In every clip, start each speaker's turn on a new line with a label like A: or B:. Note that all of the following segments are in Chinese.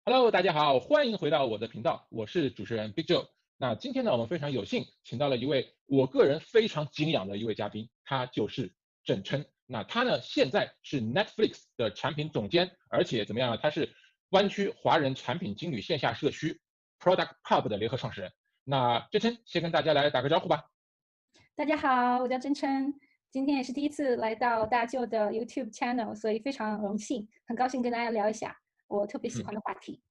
A: Hello，大家好，欢迎回到我的频道，我是主持人 Big Joe。那今天呢，我们非常有幸请到了一位我个人非常敬仰的一位嘉宾，他就是郑琛。那他呢，现在是 Netflix 的产品总监，而且怎么样呢？他是湾区华人产品经理线下社区 Product Pub 的联合创始人。那郑琛先跟大家来打个招呼吧。
B: 大家好，我叫郑琛，今天也是第一次来到大舅的 YouTube channel，所以非常荣幸，很高兴跟大家聊一下我特别喜
A: 嗯，
B: 欢的话题。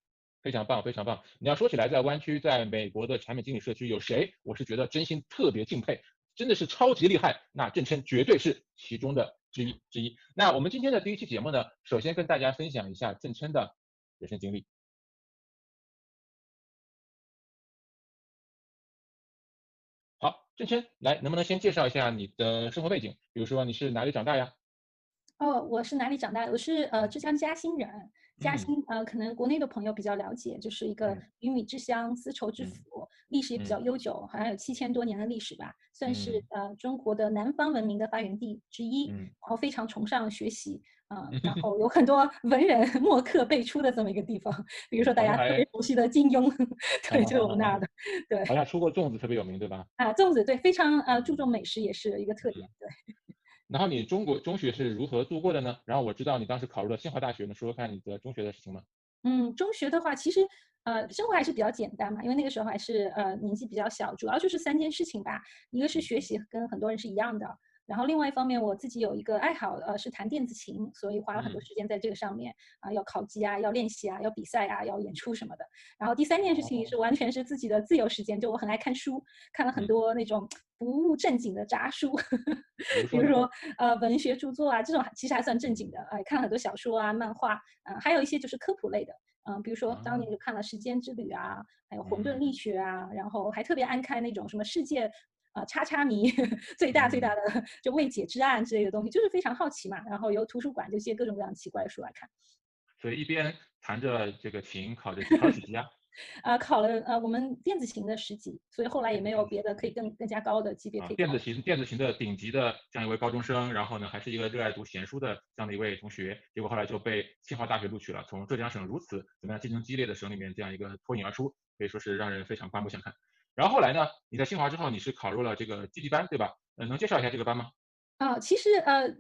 A: 非常棒，非常棒。你要说起来，在湾区，在美国的产品经理社区有谁，我是觉得真心特别敬佩，真的是超级厉害。那郑琛绝对是其中的之一。那我们今天的第一期节目呢，首先跟大家分享一下郑琛的人生经历。好，郑琛，来，能不能先介绍一下你的生活背景？比如说你是哪里长大呀？
B: 哦，我是哪里长大的？我是浙江嘉兴人。嘉
A: 嗯
B: 兴可能国内的朋友比较了解，就是一个
A: 嗯
B: 鱼米之乡、丝绸之
A: 嗯
B: 府，历史也比较
A: 嗯
B: 悠久，好像有7000多年的历史吧，算是
A: 嗯
B: 中国的南方文明的发源地之一。
A: 嗯
B: 然后非常崇尚学习然
A: 嗯，
B: 后有很多文人墨客辈出的这么一个地方，比如说大家特别
A: 好像还
B: 熟悉的金庸，
A: 啊
B: 对，
A: 哈哈哈哈，
B: 就是我们那儿的，对。
A: 好像出过粽子特别有名，对吧？
B: 粽子，对，非常注重
A: 嗯
B: 美食也是一个特点，
A: 嗯。
B: 对。
A: 然后你中国中学是如何度过的呢？然后我知道你当时考入了清华大学，能说说看你的中学的事情吗？
B: 嗯，中学的话，其实生活还是比较简单嘛，因为那个时候还是年纪比较小，主要就是3件事情吧。一个是
A: 嗯
B: 学习，跟很多人是一样的，然后另外一方面我自己有一个爱好，是弹电子琴，所以花了很多
A: 嗯，
B: 时间在这个上面要考级啊，要练习啊，要比赛啊，要演出什么的。然后第三件事情是
A: 哦，
B: 完全是自己的自由时间，就我很爱看书，看了很
A: 嗯，
B: 多那种不务正经的杂书，
A: 比如说呢？
B: 比如说文学著作啊，这种其实还算正经的，看了很多小说啊、漫画，还有一些就是科普类的。比如说当
A: 啊，
B: 年就看了《时间之旅》啊，还有混沌力
A: 嗯
B: 学啊，然后还特别爱看那种什么世界叉叉谜最大最大
A: 嗯，
B: 的就未解之案之类的东西，就是非常好奇嘛。然后由图书馆就借各种各样奇怪的书来看。
A: 所以一边弹着这个琴，考着几级啊？
B: 考了我们电子琴的10级，所以后来也没有别的可以更加高的级别
A: 啊，
B: 可以考。
A: 电子琴的顶级的这样一位高中生，然后呢，还是一个热爱读闲书的这样的一位同学，结果后来就被清华大学录取了，从浙江省如此怎么样竞争激烈的省里面这样一个脱颖而出，可以说是让人非常刮目相看。然后后来呢，你在清华之后，你是考入了这个 GD 班，对吧？能介绍一下这个班吗？
B: 其实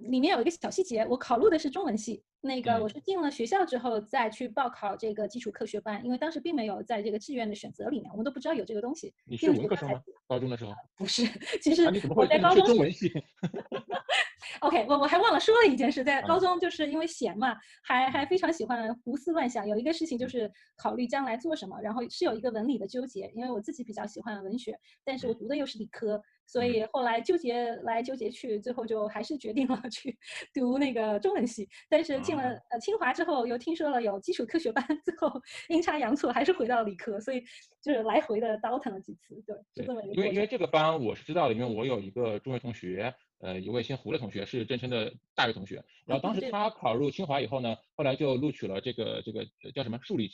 B: 里面有一个小细节，我考入的是中文系。那个
A: 嗯，
B: 我是进了学校之后再去报考这个基础科学班，因为当时并没有在这个志愿的选择里面，我们都不知道有这个东西，
A: 你是
B: 进了学
A: 文科生吗？
B: 校才知道。
A: 高中的时候？
B: 不是，其实
A: 啊，你怎么
B: 我
A: 会你怎么是
B: 在高中是
A: 中文系？OK，
B: 我还忘了说了一件事，在高
A: 啊，
B: 中就是因为闲嘛，还
A: 嗯
B: 非常喜欢胡思乱想。有一个事情就
A: 嗯
B: 是考虑将来做什么，然后是有一个文理的纠结，因为我自己比较喜欢文学，但是我
A: 嗯
B: 读的又是理科，所
A: 嗯
B: 以后来纠结来纠结去，最后就还是决定了去读那个中文系。但是进了
A: 啊。
B: 清华之后，又听说了有基础科学班，最后阴差阳错还是回到了理科，所以就是来回的倒腾了几次，对，是
A: 对，
B: 这么一个过程。
A: 因为因为这个班我是知道的，因为我有一个中学同学，一位姓胡的同学是郑琛的大学同学，然后当时
B: 对，
A: 他考入清华以后呢，后来就录取了这个叫什么数理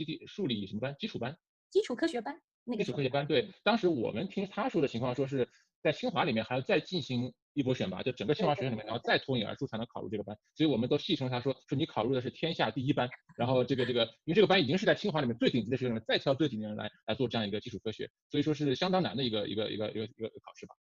A: 什么班基础班
B: 基础科学班那个时候叫。
A: 基础科学班。对，当时我们听他说的情况，说是在清华里面还要再进行一波选拔，就整个清
B: 对对
A: 华学院里面，然后再脱颖而出才能考入这个班，所以我们都戏称他说你考入的是天下第一班，然后这个，因为这个班已经是在清华里面最顶级的学生了，再挑最顶级的人来做这样一个基础科学，所以说是相当难的一个考试吧。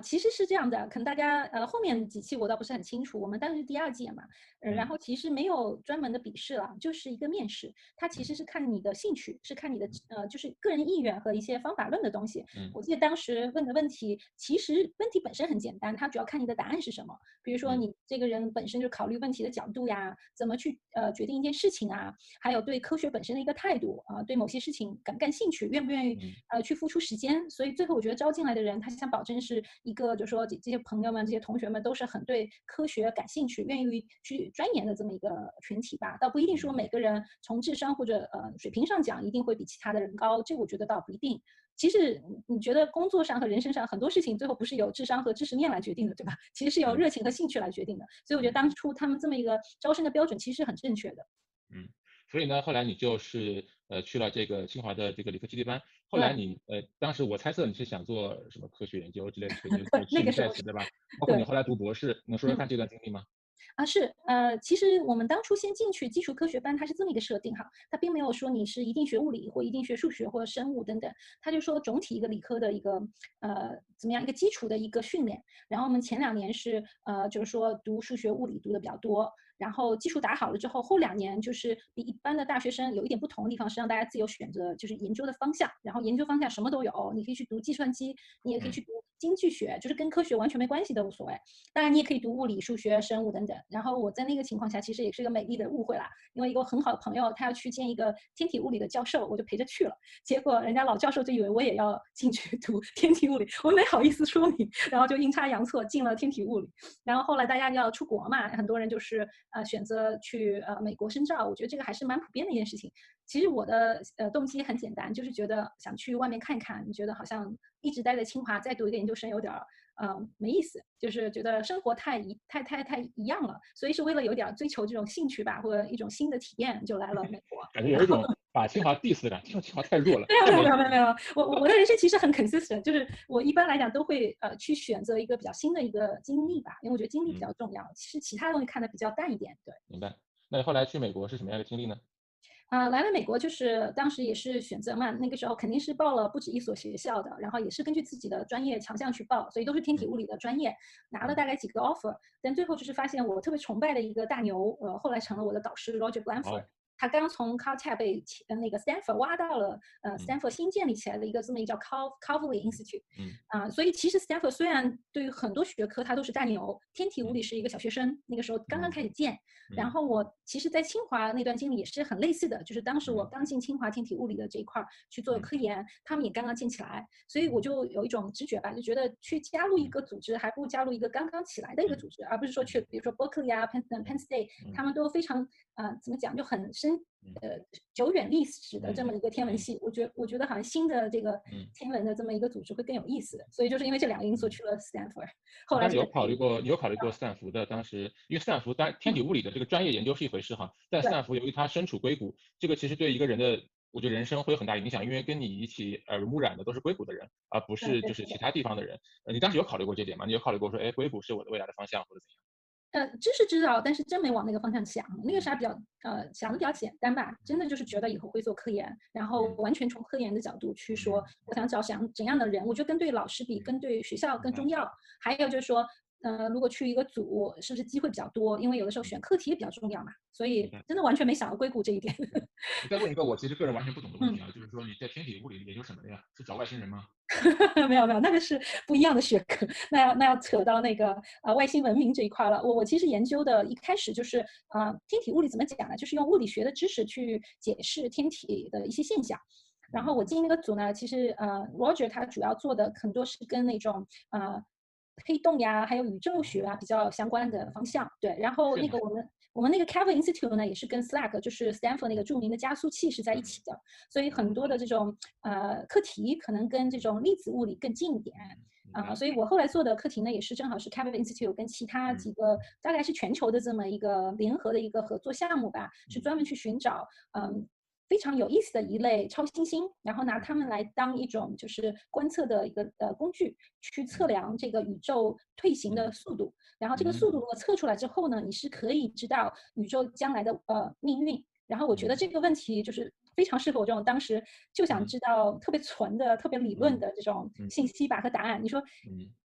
B: 其实是这样的，可能大家后面几期我倒不是很清楚，我们当时是第2届嘛，然
A: 嗯
B: 后其实没有专门的笔试了，就是一个面试，它其
A: 嗯
B: 实是看你的兴趣，是看你的就是个人意愿和一些方法论的东西。
A: 嗯
B: 我记得当时问的问题，其实问题本身很简单，它主要看你的答案是什么。比如说
A: 嗯
B: 你这个人本身就考虑问题的角度呀，怎么去决定一件事情啊，还有对科学本身的一个态度啊，对某些事情感不感兴趣，愿不愿意
A: 嗯
B: 去付出时间。所以最后我觉得招进来的人，他想保证是一个，就是说这些朋友们、这些同学们都是很对科学感兴趣，愿意去钻研的这么一个群体吧。倒不一定说
A: 嗯
B: 每个人从智商或者水平上讲一定会比其他的人高，这个我觉得倒不一定。其实你觉得工作上和人生上很多事情最后不是由智商和知识面来决定的，对吧？其实是由
A: 嗯
B: 热情和兴趣来决定的。所以我觉得
A: 嗯
B: 当初他们这么一个招生的标准其实是很正确的。
A: 嗯，所以呢，后来你就是去了这个清华的这个理科基地班，后来
B: 对，
A: 你当时我猜测你是想做什么科学研究之类的，就
B: 对，
A: 是质疑
B: 那个时候是，
A: 在此，对吧？包括你
B: 对，
A: 后来读博士，能说说看
B: 嗯。
A: 这段经历吗？
B: 是，其实我们当初先进去基础科学班，它是这么一个设定哈，它并没有说你是一定学物理或一定学数学或生物等等，它就说总体一个理科的一个怎么样一个基础的一个训练。然后我们前2年是就是说读数学物理读的比较多，然后基础打好了之后，后2年就是比一般的大学生有一点不同的地方是让大家自由选择就是研究的方向，然后研究方向什么都有，你可以去读计算机，你也可以去读经济学，就是跟科学完全没关系的无所谓。当然你也可以读物理、数学、生物等等。然后我在那个情况下，其实也是一个美丽的误会啦，因为一个很好的朋友他要去见一个天体物理的教授，我就陪着去了。结果人家老教授就以为我也要进去读天体物理，我没好意思说你，然后就阴差阳错进了天体物理。然后后来大家要出国嘛，很多人就是选择去美国深造，我觉得这个还是蛮普遍的一件事情。其实我的动机很简单，就是觉得想去外面看看，觉得好像一直待在清华再读一个研究生有点没意思，就是觉得生活太一样了，所以是为了有点追求这种兴趣吧，或者一种新的体验，就来了美国。
A: 感觉有一种把清华 diss 的感觉，清华太弱了。
B: 没有，我的人生其实很 consistent，就是我一般来讲都会去选择一个比较新的一个经历吧，因为我觉得经历比较重要，其实其他东西看的比较淡一点。对，
A: 明白。那你后来去美国是什么样的经历呢？
B: 来了美国就是当时也是选择嘛，那个时候肯定是报了不止一所学校的，然后也是根据自己的专业强项去报，所以都是天体物理的专业，拿了大概几个 offer，但最后就是发现我特别崇拜的一个大牛，后来成了我的导师 Roger Blanford。
A: 哦，
B: 他刚从 Caltech 被那个 Stanford 挖到了Stanford 新建立起来的一个这么一个叫 Calverley Institute，所以其实 Stanford 虽然对于很多学科它都是大牛，天体物理是一个小学生，那个时候刚刚开始建。然后我其实，在清华那段经历也是很类似的，就是当时我刚进清华天体物理的这一块去做科研，他们也刚刚建起来，所以我就有一种直觉吧，就觉得去加入一个组织，还不如加入一个刚刚起来的一个组织，而不是说去，比如说 Berkeley 啊、Penn State，他们都非常怎么讲，就很久远历史的这么一个天文系，我觉得好像新的这个天文的这么一个组织会更有意思，所以就是因为这2个因素去了 Stanford，后来
A: 当时有考虑过斯坦福的，当时因为斯坦福当然天体物理的这个专业研究是一回事哈，但斯坦福由于它身处硅谷，这个其实对一个人的我觉得人生会有很大影响，因为跟你一起耳濡目染的都是硅谷的人，而不是就是其他地方的人。你当时有考虑过这点吗？你有考虑过说，哎，硅谷是我的未来的方向或者怎样？
B: 知是知道，但是真没往那个方向想。那个啥比较想的比较简单吧，真的就是觉得以后会做科研，然后完全从科研的角度去说，我想找怎样的人，我觉得跟对老师比，跟对学校更重要。还有就是说，如果去一个组，是不是机会比较多？因为有的时候选课题也比较重要嘛，所以真的完全没想到硅谷这一点。
A: 我再问一个我其实个人完全不懂的问题啊，就是说你在天体物理研究什么的呀？是找外星人吗？
B: 没有，那个是不一样的学科，那要扯到那个外星文明这一块了。我其实研究的一开始就是天体物理怎么讲呢？就是用物理学的知识去解释天体的一些现象。然后我进那个组呢，其实Roger 他主要做的很多是跟那种黑洞呀，还有宇宙学啊比较相关的方向。对，然后那个我们那个 Calvin Institute 呢，也是跟 SLAC 就是 Stanford 那个著名的加速器是在一起的，所以很多的这种课题可能跟这种粒子物理更近一点。所以我后来做的课题呢，也是正好是 Calvin Institute 跟其他几个大概是全球的这么一个联合的一个合作项目吧，是专门去寻找非常有意思的一类超新星，然后拿它们来当一种就是观测的一个工具，去测量这个宇宙退行的速度。然后这个速度如果测出来之后呢，你是可以知道宇宙将来的命运。然后我觉得这个问题就是非常适合我这种当时就想知道特别纯的、特别理论的这种信息吧和答案。你说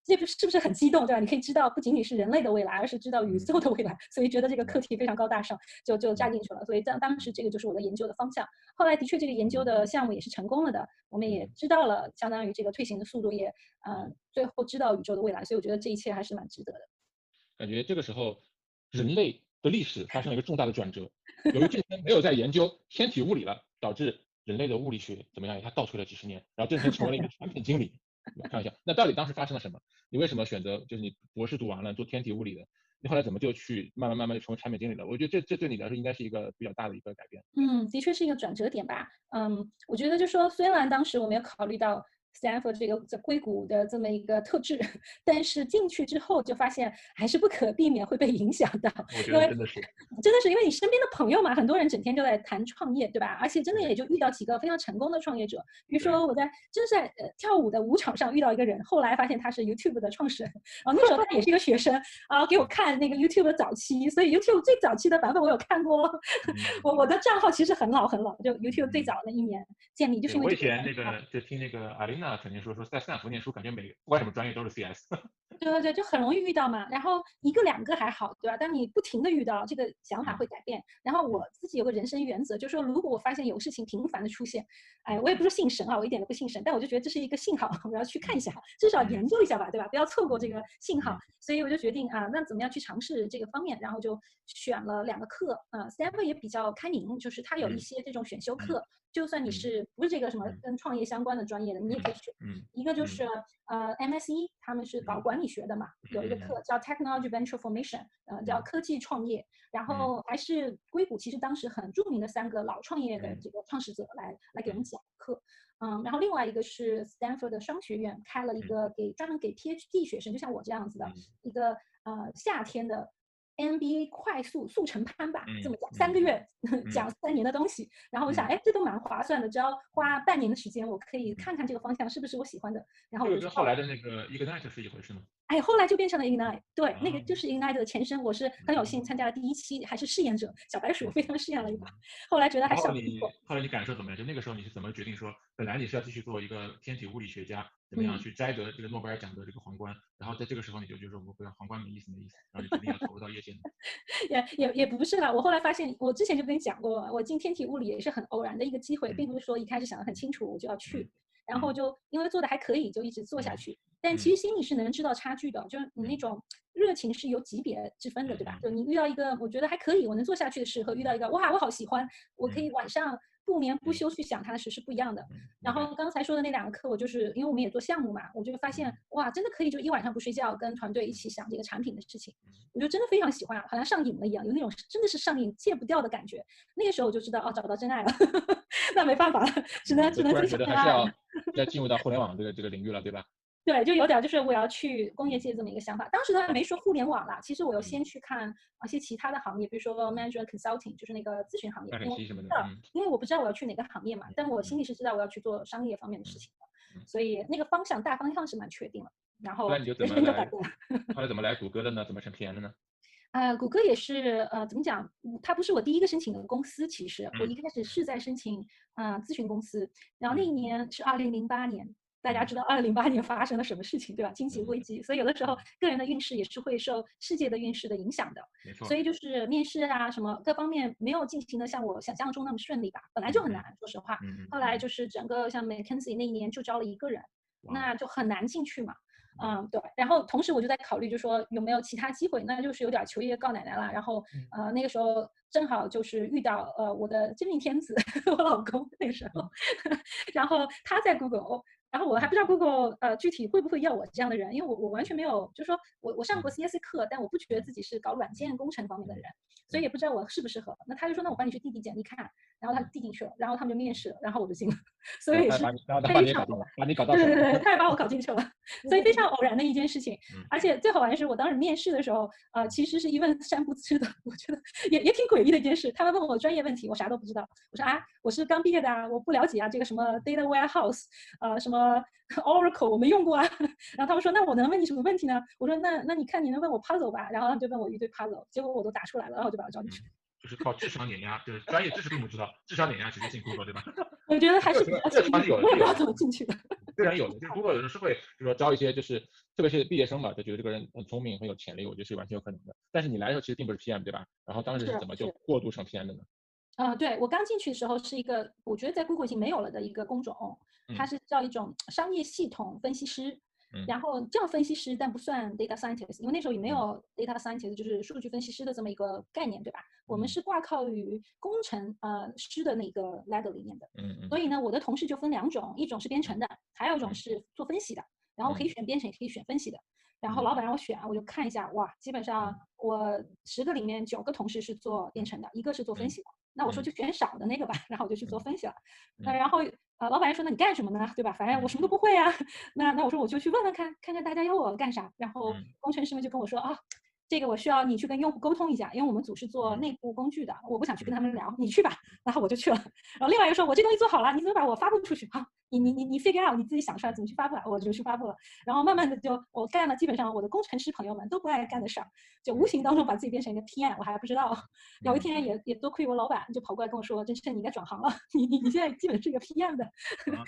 B: 这是不是很激动，对吧？你可以知道不仅仅是人类的未来，而是知道宇宙的未来，所以觉得这个课题非常高大上，就加进去了。所以当时这个就是我的研究的方向。后来的确这个研究的项目也是成功了的，我们也知道了相当于这个退行的速度，也最后知道宇宙的未来，所以我觉得这一切还是蛮值得的。
A: 感觉这个时候人类的历史发生了一个重大的转折，由于郑成没有在研究天体物理了，导致人类的物理学怎么样？他倒退了几十年，然后郑成成为了一个产品经理。开玩笑，那到底当时发生了什么？你为什么选择就是你博士读完了做天体物理的，你后来怎么就去慢慢就成为产品经理了？我觉得这对你来说应该是一个比较大的一个改变。
B: 的确是一个转折点吧。我觉得就说虽然当时我没有考虑到 Stanford 这硅谷的这么一个特质，但是进去之后就发现还是不可避免会被影响到，
A: 我觉
B: 因为
A: 得真的是，
B: 真的是因为你身边的朋友嘛，很多人整天就在谈创业，对吧？而且真的
A: 对
B: 也就遇到几个非常成功的创业者，比如
A: 对，
B: 说我真是在跳舞的舞场上遇到一个人，后来发现他是 YouTube 的创始人，然后那时候他也是一个学生，然后给我看那个 YouTube 的早期，所以 YouTube 最早期的版本我有看过，
A: 嗯
B: 我的账号其实很老很老，就 YouTube 最
A: 嗯。
B: 早的一年建立，就是
A: 对，
B: 因为这个。
A: 我以前那个就听那个阿琳娜曾经说在斯坦福念书，感觉不管什么专业都是 CS。
B: 对对对，就很容易遇到嘛。然后一个两个还好，对吧？但你不停的遇到，这个想法
A: 嗯
B: 会改变。然后我
A: 嗯
B: 自己有个人生原则，就是说，如果我发现有事情频繁的出现，哎，
A: 嗯
B: 我也不是信神啊，我一点都不信神，但我就觉得这是一个信号，我要去看一
A: 嗯
B: 下，至少
A: 嗯
B: 研究一下吧，对吧？不要错过这个信号。
A: 嗯
B: 所以我就决定啊，那怎么样去尝试这个方面，然后就选了两个课。Stanford 也比较开明，就是它有一
A: 嗯
B: 些这种选修
A: 嗯
B: 课，就算你
A: 嗯
B: 不是这个什么
A: 嗯
B: 跟创业相关的专业的，你也可以选。
A: 嗯
B: 一个就是
A: 嗯
B: MSE，他们是搞
A: 嗯
B: 管理学的嘛，有一个课叫 Technology Venture Formation，叫科技创业，然
A: 嗯
B: 后还是硅谷其实当时很著名的3个老创业的
A: 嗯
B: 这个创始者来给我们
A: 嗯
B: 讲课。然后另外一个是 Stanford 的商学院开了一
A: 嗯
B: 个专门给 PhD 学生，就像我这样子的
A: 嗯
B: 一个夏天的 MBA 快速成班吧，这
A: 嗯
B: 么讲
A: 嗯
B: 3个月讲
A: 嗯
B: 3年的东西，然后我想，
A: 嗯
B: 哎，这都蛮划算的，只要花半年的时间，我可以
A: 嗯，
B: 看看这个方向是不是我喜欢的，然后
A: 这
B: 我就去报了。
A: 个跟后来的那个 Ignite 是一回事吗？
B: 哎，后来就变成了 Ignite，对，那个
A: 啊，
B: 就是 Ignite 的前身。我是很有幸参加了第1期，还是试验者，小白鼠，
A: 嗯
B: 非常试验了一把，
A: 嗯。
B: 后来觉得还
A: 然后
B: 效果不错。
A: 后来你感受怎么样？就那个时候你是怎么决定说，本来你是要继续做一个天体物理学家，怎么样
B: 嗯。
A: 去摘得这个诺贝尔奖的这个皇冠，然后在这个时候你就觉得说我不要皇冠没意思没意思，然后就决定要投入到业界呢？
B: 也不是啦，我后来发现，我之前就跟你讲过，我进天体物理也是很偶然的一个机会，
A: 嗯
B: 并不是说一开始想得很清楚我就要去，
A: 嗯
B: 然后
A: 嗯
B: 就因为做的还可以，就一直做下
A: 嗯
B: 去。但其
A: 嗯
B: 实心里是能知道差距的，就是你那
A: 嗯
B: 种热情是有级别之分的，对吧？
A: 嗯
B: 就你遇到一个我觉得还可以，我能做下去的事，和遇到一个哇我好喜欢，我可以
A: 嗯
B: 晚上不眠不
A: 嗯
B: 休去想它的事是不一样的。
A: 嗯，OK，
B: 然后刚才说的那2个课，我就是因为我们也做项目嘛，我就发现
A: 嗯
B: 哇，真的可以就一晚上不睡觉，跟团队一起想这个产品的事情。
A: 嗯
B: 我就真的非常喜欢，好像上瘾了一样，有那种真的是上瘾戒不掉的感觉。那个时候我就知道哦，找到真爱了，那没办法了，只能
A: 就突然觉
B: 只能自强真爱了。
A: 得还是要进入到互联网这个领域了，对吧？
B: 对，就有点就是我要去工业界这么一个想法。当时他还没
A: 好，
B: 说互联网啦，其实我有
A: 嗯
B: 先去看一些其他的行业，比如说 management consulting，就是那个咨询行业，
A: 大
B: 因为
A: 肯西什么的，
B: 因为我不知道我要去哪个行业嘛，但我心
A: 嗯
B: 里是知道我要去做商业方面的事
A: 嗯
B: 情的，
A: 嗯，
B: 所以那个大方向是蛮确定了，然后
A: 后来你就怎
B: 人
A: 么来，
B: 生就改变了。
A: 后来怎么来谷歌的呢？怎么成 PM 的呢？
B: 谷歌也是怎么讲？它不是我第一个申请的公司，其实我
A: 嗯
B: 一开始是在申请咨询公司，然后那
A: 嗯
B: 一年是2008年，大家
A: 嗯
B: 知道2008年发生了什么事情，对吧？经济
A: 嗯
B: 危机，所以有的时候
A: 嗯，
B: 个人的运势也是会受世界的运势的影响的，
A: 没错，
B: 所以就是面试啊什么各方面没有进行的像我想象中那么顺利吧，本来就很难，
A: 嗯嗯
B: 说实话。
A: 嗯嗯，
B: 后来就是整个像 McKinsey 那一年就招了1个人，
A: 哇，
B: 那就很难进去嘛。
A: 嗯
B: 对，然后同时我就在考虑，就说有没有其他机会，那就是有点求爷爷告奶奶了。然后
A: 嗯
B: 那个时候正好就是遇到我的真命天子，我老公那个时候，
A: 嗯
B: 然后他在 Google，然后我还不知道 Google 具体会不会要我这样的人，因为我完全没有，就是说我上过
A: 嗯
B: CSC 课，但我不觉得自己是搞软件工程方面的人，所以也不知道我适不适合。那他就说，那我帮你去递简历看，然后他递进去了，然后他们就面试了，然后我就进了，所以也是
A: 然后他把
B: 非常
A: 你也搞定了，把你搞到手了。
B: 对对对，他也把我搞进去了，所以非常偶然的一件事情。
A: 嗯
B: 而且最好玩的是，我当时面试的时候，其实是一问三不知的，我觉得也挺诡异的一件事。他们问我专业问题，我啥都不知道。我说啊，我是刚毕业的啊，我不了解啊，这个什么 data warehouse，什么 Oracle 我没用过啊。然后他们说，那我能问你什么问题呢？我说那你看你能问我 puzzle 吧。然后他们就问我一堆 puzzle，结果我都答出来了，然后就把我招进去。
A: 嗯，就是靠智商碾压，就是专业知识并不知道，智商碾压直接进 Google，对吧？
B: 我觉得还是比较幸运，
A: 这个是有的，
B: 我也不知道怎么进去的。
A: 非常有的。就是 Google 有的是会，就是说招一些就是特别是毕业生嘛，就觉得这个人很聪明很有潜力，我觉得是完全有可能的。但是你来的时候其实并不是 PM，对吧？然后当时是怎么就过渡成 PM 的呢？
B: 对，我刚进去的时候是一个，我觉得在 Google 已经没有了的一个工种，它
A: 嗯
B: 是叫一种商业系统分析师，
A: 嗯
B: 然后叫分析师，但不算 data scientist，因为那时候也没
A: 嗯
B: 有 data scientist，就是数据分析师的这么一个概念，对吧？我们
A: 嗯
B: 是挂靠于工程师的那个 ladder 里面的，
A: 嗯
B: 所以呢，我的同事就分2种，一种是编程的，还有一种
A: 嗯
B: 是做分析的，然后可以选编程，也可以选分析的。然后
A: 嗯
B: 老板让我选，我就看一下，哇，基本上
A: 嗯
B: 我10个里面9个同事是做编程的，1个是做分
A: 嗯
B: 析的。那我说就选少的那个吧，然后我就去做分析了。
A: 嗯
B: 然后老板说那你干什么呢？对吧？反正我什么都不会啊。那我说我就去问问看，看看大家要我干啥。然后工程师们就跟我说啊，这个我需要你去跟用户沟通一下，因为我们组是做内部工具的，我不想去跟他们聊，你去吧。然后我就去了。然后另外一个说，我这东西做好了，你怎么把我发布出去啊？你 figure out 你自己想出来怎么去发布啊？我就去发布了。然后慢慢的就我干了，基本上我的工程师朋友们都不爱干的事儿，就无形当中把自己变成一个 PM，我还不知道。有一天也多亏我老板就跑过来跟我说，真是你应该转行了，你现在基本是一个 PM 的。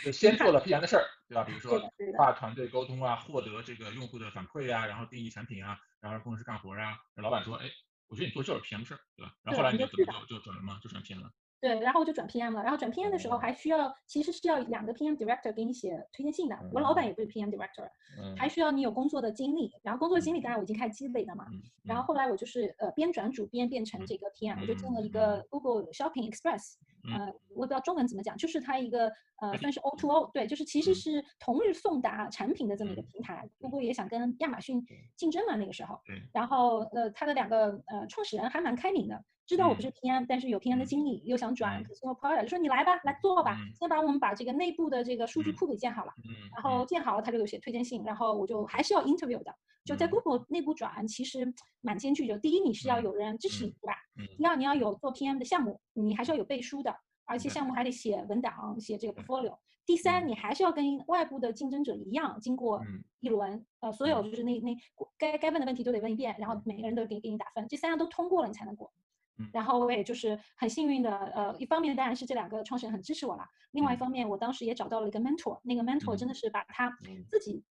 A: 就先做了 PM 的事儿，对吧？比如说
B: 对的
A: 跨团队沟通啊，获得这个用户的反馈啊，然后定义产品啊，然后让工程师干活啊。老板说，哎，我觉得你做这是 PM 事儿，对吧？然后后来你就怎么就转了吗？就转 PM 了。
B: 对，然后我就转 PM 了。然后转 PM 的时候还需要，其实是要2个 PM director 给你写推荐信的。我老板也不是 PM director，还需要你有工作的经历。然后工作经历当然我已经开始积累了嘛。然后后来我就是边转主编变成这个 PM，我就进了一个 Google Shopping Express。我不知道中文怎么讲，就是它一个算是 O2O， 对，就是其实是同日送达产品的这么一个平台。Google 也想跟亚马逊竞争嘛那个时候。然后它的2个创始人还蛮开明的。知道我不是 PM，但是有 PM 的经历，又想转 consumer product，就说你来吧，来做吧，先把我们把这个内部的这个数据库给建好了，然后建好了他就有写推荐信，然后我就还是要 interview 的，就在 Google 内部转，其实蛮艰巨的。第一，你是要有人支持你，对吧？第二，你要有做 PM 的项目，你还是要有背书的，而且项目还得写文档，写这个 portfolio。第三，你还是要跟外部的竞争者一样，经过一轮，所有就是该问的问题都得问一遍，然后每个人都给你打分，这3样都通过了，你才能过。然后我也就是很幸运的，一方面当然是这2个创始人很支持我了，另外一方面我当时也找到了一个 mentor，那个 mentor 真的是把他自己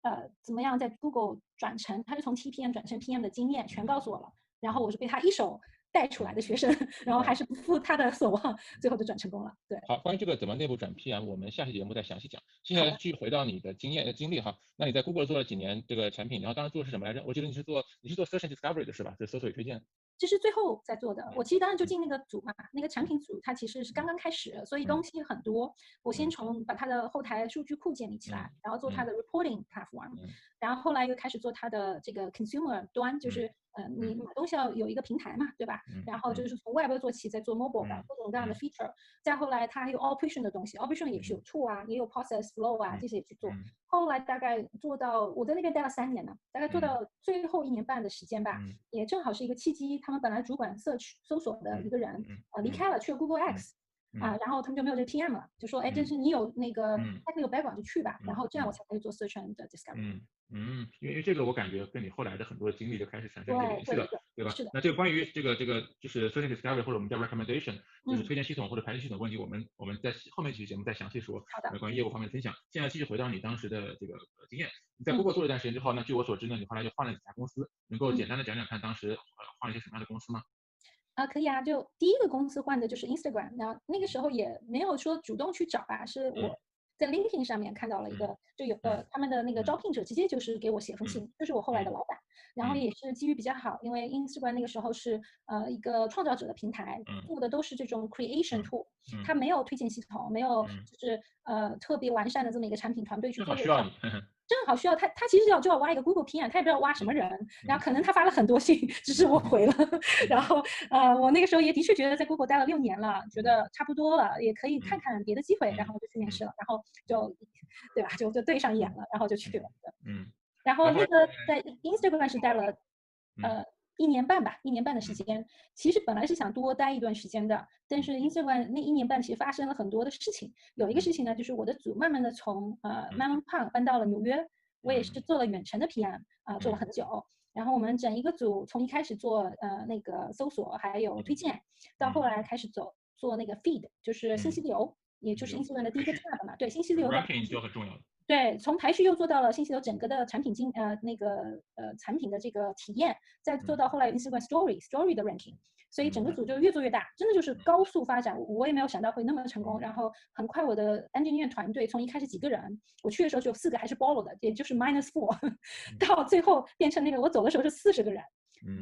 B: 怎么样在 Google 转成，他是从 TPM 转成 PM 的经验全告诉我了，然后我是被他一手带出来的学生，然后还是不负他的所望，最后就转成功了。对。
A: 好，关于这个怎么内部转 PM，我们下期节目再详细讲。接下来继续回到你的经历哈，那你在 Google 做了几年这个产品，然后当时做的是什么来着？我记得你是做 Search and Discovery 的是吧？就搜索与推荐。
B: 这是最后在做的。我其实当时就进那个组嘛，那个产品组它其实是刚刚开始，所以东西很多。我先从把它的后台数据库建立起来，然后做它的 reporting platform，然后后来又开始做它的这个 consumer 端，就是你买东西要有一个平台嘛，对吧？然后就是从 web 做起，再做 mobile 的各种各样的 feature。再后来它还有 operation 的东西 ，operation 也是有 tool 啊，也有 process flow 啊，这些也去做。后来大概做到我在那边待了3年呢，大概做到最后1年半的时间吧，也正好是一个契机。他们本来主管搜索的一个人离开了，去了 Google X。然后他们就没有这个 PM 了，就说，哎，这是你有那个 technical background 就去吧，然后这样我才可以做 search and discovery。
A: 因为这个我感觉跟你后来的很多经历就开始产生一些联系了，对吧？
B: 是的。
A: 那这个关于这个就是 search and discovery 或者我们叫 recommendation，就是推荐系统或者排序系统问题，我们在后面几期节目再详细说。
B: 好的。
A: 关于业务方面的分享。现在继续回到你当时的这个经验，你在 Google 做了一段时间之后，那据我所知呢，你后来就换了几家公司，能够简单的讲讲看当时换了一些什么样的公司吗？
B: 可以啊，就第一个公司换的就是 Instagram，然后那个时候也没有说主动去找吧，是我在 LinkedIn 上面看到了一个，就有他们的那个招聘者直接就是给我写封信，就是我后来的老板，然后也是机遇比较好，因为 Instagram 那个时候是一个创造者的平台，做的都是这种 creation tool，它没有推荐系统，没有就是特别完善的这么一个产品团队去做。
A: 需要你。
B: 正好需要他其实就要挖一个 Google PM，他也不知道挖什么人，然后可能他发了很多信，只是我回了。然后我那个时候也的确觉得在 Google 待了6年了，觉得差不多了，也可以看看别的机会，然后就去面试了，然后就对吧，就对上眼了，然后就去了。然后那个在 Instagram 是待了1年半吧，1年半的时间。其实本来是想多待一段时间的，但是 Instagram 那1年半其实发生了很多的事情。有一个事情呢，就是我的组慢慢的从Menlo Park 搬到了纽约，我也是做了远程的 PM 做了很久。然后我们整一个组从一开始做那个搜索还有推荐，到后来开始做那个 feed， 就是信息流，也就是 Instagram 的第一个 tab 嘛。对，信息流的
A: ranking 就很重要。
B: 对，从排序又做到了信息流整个的产品产品的这个体验，再做到后来 Instagram Story 的 ranking， 所以整个组就越做越大，真的就是高速发展。我也没有想到会那么成功，然后很快我的 engineer 团队从一开始几个人，我去的时候只有4个还是 borrow 的，也就是 -4， 到最后变成那个我走的时候是40个人，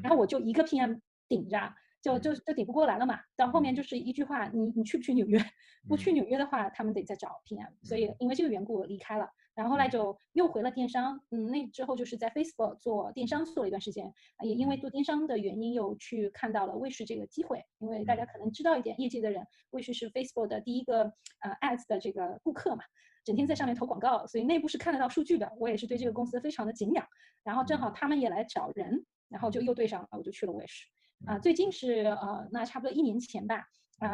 B: 然后我就一个 PM 顶着。就抵不过来了嘛。到后面就是一句话，你去不去纽约？不去纽约的话，他们得再找 PM，所以因为这个缘故我离开了。然后后来就又回了电商，那之后就是在 Facebook 做电商做了一段时间，也因为做电商的原因又去看到了 Wish 这个机会，因为大家可能知道一点，业界的人 Wish 是 Facebook 的第一个ads 的这个顾客嘛，整天在上面投广告，所以内部是看得到数据的。我也是对这个公司非常的敬仰，然后正好他们也来找人，然后就又对上了，我就去了 Wish。最近是那差不多1年前吧。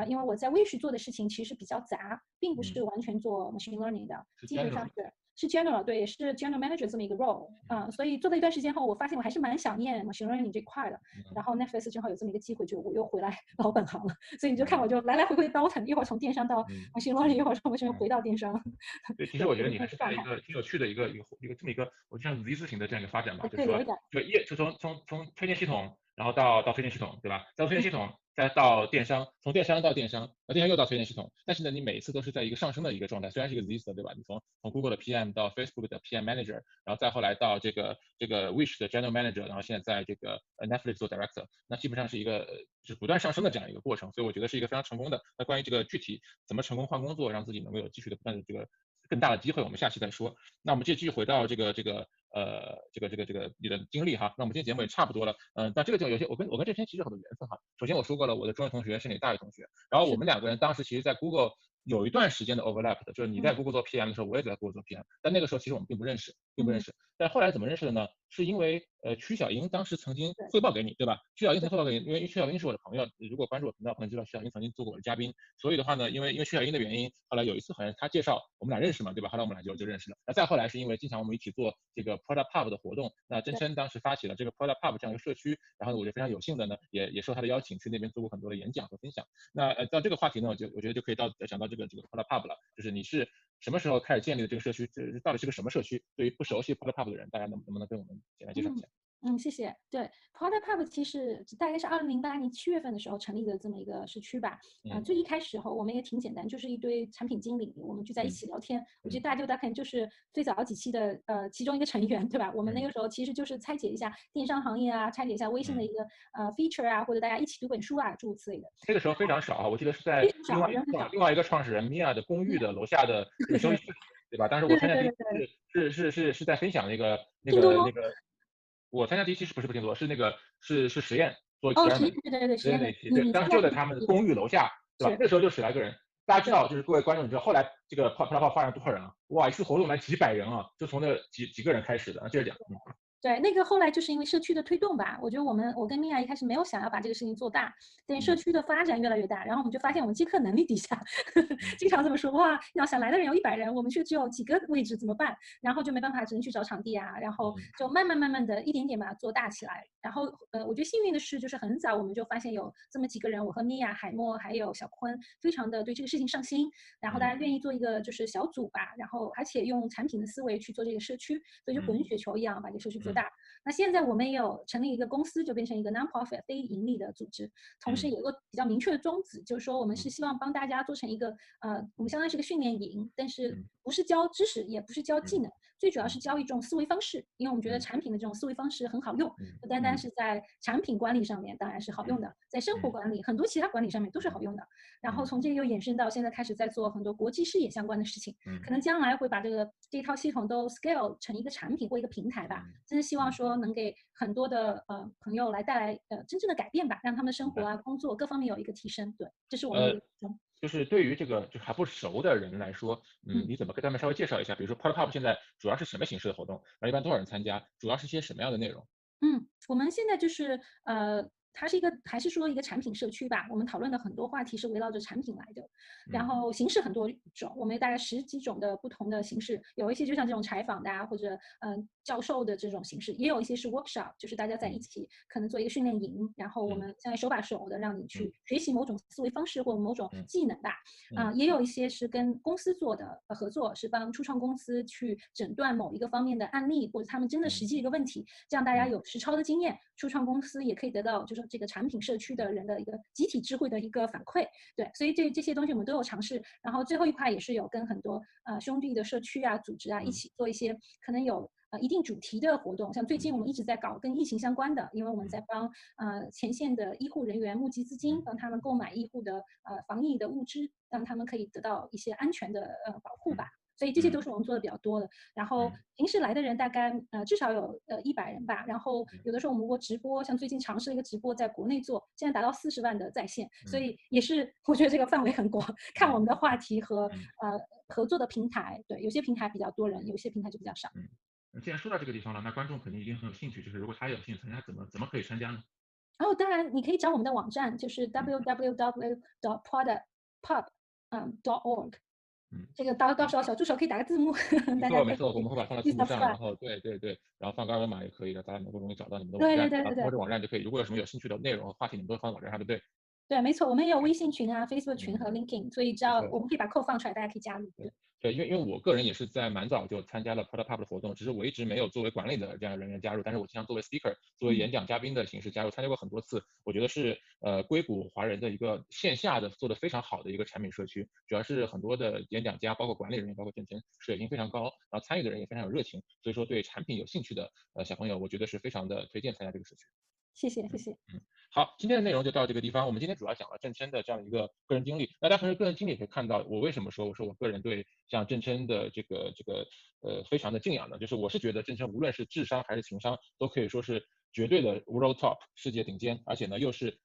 B: 因为我在 Wish 做的事情其实比较杂，并不是完全做 machine learning 的，基本上是 general， 对，也是 general manager 这么一个 role。所以做了一段时间后，我发现我还是蛮想念 machine learning 这块的。然后 Netflix 正好有这么一个机会，就我又回来老本行了。所以你就看我就来来回回倒腾，一会儿从电商到 machine learning，一会儿从 machine 回到电商。
A: 对，其实我觉得你还是在一个挺有趣的一个这么一个，我就像 Z 字形的这样一个发展吧，就是说，就从推荐系统，然后到推荐系统，对吧？到推荐系统，再到电商，从电商到电商，电商又到推荐系统。但是呢，你每一次都是在一个上升的一个状态，虽然是一个 Z 字，对吧？你从 Google 的 PM 到 Facebook 的 PM Manager，然后再后来到这个 Wish 的 General Manager，然后现在在这个Netflix 做 Director，那基本上是一个就是不断上升的这样一个过程。所以我觉得是一个非常成功的。那关于这个具体怎么成功换工作，让自己能够有继续的不断的这个更大的机会，我们下期再说。那我们继续回到这个你的经历哈。那我们今天节目也差不多了，但这个就有些我跟这篇其实有很多缘分哈。首先我说过了，我的中学同学是你大学同学，然后我们2个人当时其实在 Google 有一段时间的 overlap 的，就是你在 Google 做 PM 的时候，我也在 Google 做 PM，但那个时候其实我们并不认识。但后来怎么认识的呢？是因为曲小英当时曾经汇报给你，对吧？曲小英曾经汇报给你，因为曲小英是我的朋友，如果关注我频道可能知道曲小英曾经做过我的嘉宾，所以的话呢，因为曲小英的原因，后来有一次好像他介绍我们俩认识嘛，对吧？后来我们俩就认识了。那再后来是因为经常我们一起做这个 Product Pub 的活动，那真琛当时发起了这个 Product Pub 这样一个社区，然后我就非常有幸的呢，也受他的邀请去那边做过很多的演讲和分享。那到这个话题呢，我觉得就可以讲到这个 Product Pub 了，就是你是什么时候开始建立的这个社区？这到底是个什么社区？对于不熟悉 Product Pub 的人，大家能不能跟我们简单介绍一下？
B: 谢谢。对 ，Product Pub 其实大概是2008年7月份的时候成立的这么一个社区吧。最一开始后我们也挺简单，就是一堆产品经理，我们聚在一起聊天。我觉得大概就是最早几期的其中一个成员，对吧？我们那个时候其实就是拆解一下电商行业啊，拆解一下微信的一个feature 啊，或者大家一起读本书啊，诸如此类的。
A: 那个时候非常少啊，我记得是在另外一个创始人 Mia 的公寓的楼下的这个休息室，对吧？当时我参加第一期是在分享那个。我参加第一期不是拼多多，是那个是实验做 experiment，
B: 对实验那期，
A: 对，当时就在他们的公寓楼下，对吧？那时候就10来个人，大家知道，就是各位观众，你知道后来这个泡发展多少人啊？哇，一次活动来几百人啊，就从那几个人开始的。接着讲。
B: 对，那个后来就是因为社区的推动吧，我觉得我跟米娅一开始没有想要把这个事情做大，但社区的发展越来越大，然后我们就发现我们接客能力低下，经常这么说，哇，要想来的人有100人，我们却只有几个位置怎么办？然后就没办法，只能去找场地啊，然后就慢慢的一点点把它做大起来。然后我觉得幸运的是，就是很早我们就发现有这么几个人，我和米娅、海默还有小坤，非常的对这个事情上心，然后大家愿意做一个就是小组吧，然后而且用产品的思维去做这个社区，所以就滚雪球一样把这个社区做大。那现在我们也有成立一个公司，就变成一个 non-profit 非盈利的组织，同时有一个比较明确的宗旨，就是说我们是希望帮大家做成一个我们相当于是个训练营，但是不是教知识，也不是教技能，最主要是教一种思维方式，因为我们觉得产品的这种思维方式很好用，不单单是在产品管理上面当然是好用的，在生活管理很多其他管理上面都是好用的。然后从这个又衍生到现在开始在做很多国际视野相关的事情，可能将来会把这一套系统都 scale 成一个产品或一个平台吧，真是希望说能给很多的朋友来带来真正的改变吧，让他们的生活啊、工作各方面有一个提升。对，这是我们的
A: 就是对于这个就还不熟的人来说，你怎么跟他们稍微介绍一下？比如说 Product Pub 现在主要是什么形式的活动？然后一般多少人参加？主要是些什么样的内容？
B: 我们现在就是它是还是说一个产品社区吧。我们讨论的很多话题是围绕着产品来的，然后形式很多种，我们大概10几种的不同的形式，有一些就像这种采访的啊，或者教授的这种形式，也有一些是 workshop， 就是大家在一起可能做一个训练营，然后我们现在手把手的让你去学习某种思维方式或某种技能吧。也有一些是跟公司做的合作，是帮初创公司去诊断某一个方面的案例，或者他们真的实际一个问题，这样大家有实操的经验，初创公司也可以得到就是这个产品社区的人的一个集体智慧的一个反馈。对，所以这些东西我们都有尝试。然后最后一块也是有跟很多兄弟的社区啊、组织啊一起做一些可能有一定主题的活动，像最近我们一直在搞跟疫情相关的，因为我们在帮前线的医护人员募集资金，帮他们购买医护的防疫的物资，让他们可以得到一些安全的保护吧。所以这些都是我们做的比较多的。然后平时来的人大概至少有100人吧。然后有的时候我们如果直播，像最近尝试了一个直播，在国内做，现在达到40万的在线，所以也是我觉得这个范围很广，看我们的话题和合作的平台。对，有些平台比较多人，有些平台就比较少。
A: 既然说到这个地方了，那观众肯定一定很有兴趣，就是如果他有兴趣参加，怎么可以参加呢？
B: 当然你可以找我们的网站，就是 www.productpub.org。这个到时候小助手可以打个字幕，大家可以
A: 没错，我们会把它放在
B: 去
A: 字幕上，然
B: subscribe。
A: 后对，然后放个二维码也可以的，大家能够容易找到你们的网
B: 对
A: 站，然后通过
B: 对对对对
A: 这网站就可以，如果有什么有兴趣的内容和话题，你们都会放在网站上，对不对？
B: 对，没错，我们也有微信群啊、Facebook 群和 LinkedIn，所以只
A: 没错。
B: 要我们可以把 code 放出来，大家可以加入。
A: 对，因为我个人也是在蛮早就参加了 Product Pub 的活动，只是我一直没有作为管理的这样人员加入，但是我经常作为 speaker，作为演讲嘉宾的形式加入，参加过很多次。我觉得是硅谷华人的一个线下的做的非常好的一个产品社区，主要是很多的演讲家，包括管理人员，包括郑晨水平非常高，然后参与的人也非常有热情，所以说对产品有兴趣的小朋友，我觉得是非常的推荐参加这个社区。
B: 谢谢谢谢。
A: 好，今天的内容就到这个地方。我们今天主要讲了郑琛的这样一个个人经历。大家从个人经历可以看到，我为什么说我个人对像郑琛的这个非常的敬仰呢？就是我是觉得郑琛无论是智商还是情商，都可以说是绝对的 world top 世界顶尖，而且呢又是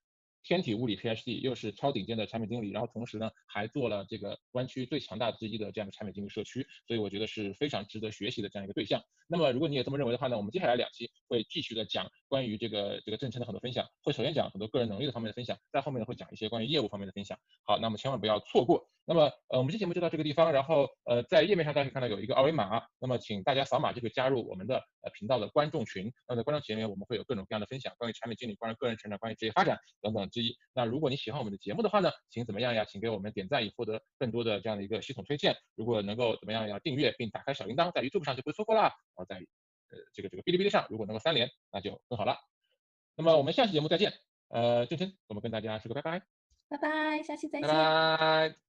A: 天体物理 PhD，又是超顶尖的产品经理，然后同时呢还做了这个湾区最强大之一的这样的产品经理社区，所以我觉得是非常值得学习的这样一个对象。那么如果你也这么认为的话呢，我们接下来2期会继续的讲关于这个郑琛的很多分享，会首先讲很多个人能力的方面的分享，在后面呢会讲一些关于业务方面的分享。好，那么千万不要错过。那么我们这节目就到这个地方，然后在页面上大家可以看到有一个二维码，那么请大家扫码就可以加入我们的频道的观众群。那么在观众群里面我们会有各种各样的分享，关于产品经理、关于个人成长、关于职业发展等等之一。那如果你喜欢我们的节目的话呢，请怎么样呀？请给我们点赞，以获得更多的这样的一个系统推荐。如果能够怎么样呀？订阅并打开小铃铛，在 YouTube 上就不会错过啦。然后在这个哔哩哔哩上如果能够3连，那就更好了。那么我们下期节目再见。郑琛，我们跟大家说个拜拜。
B: 拜拜，下期再
A: 拜
B: 见。
A: 拜。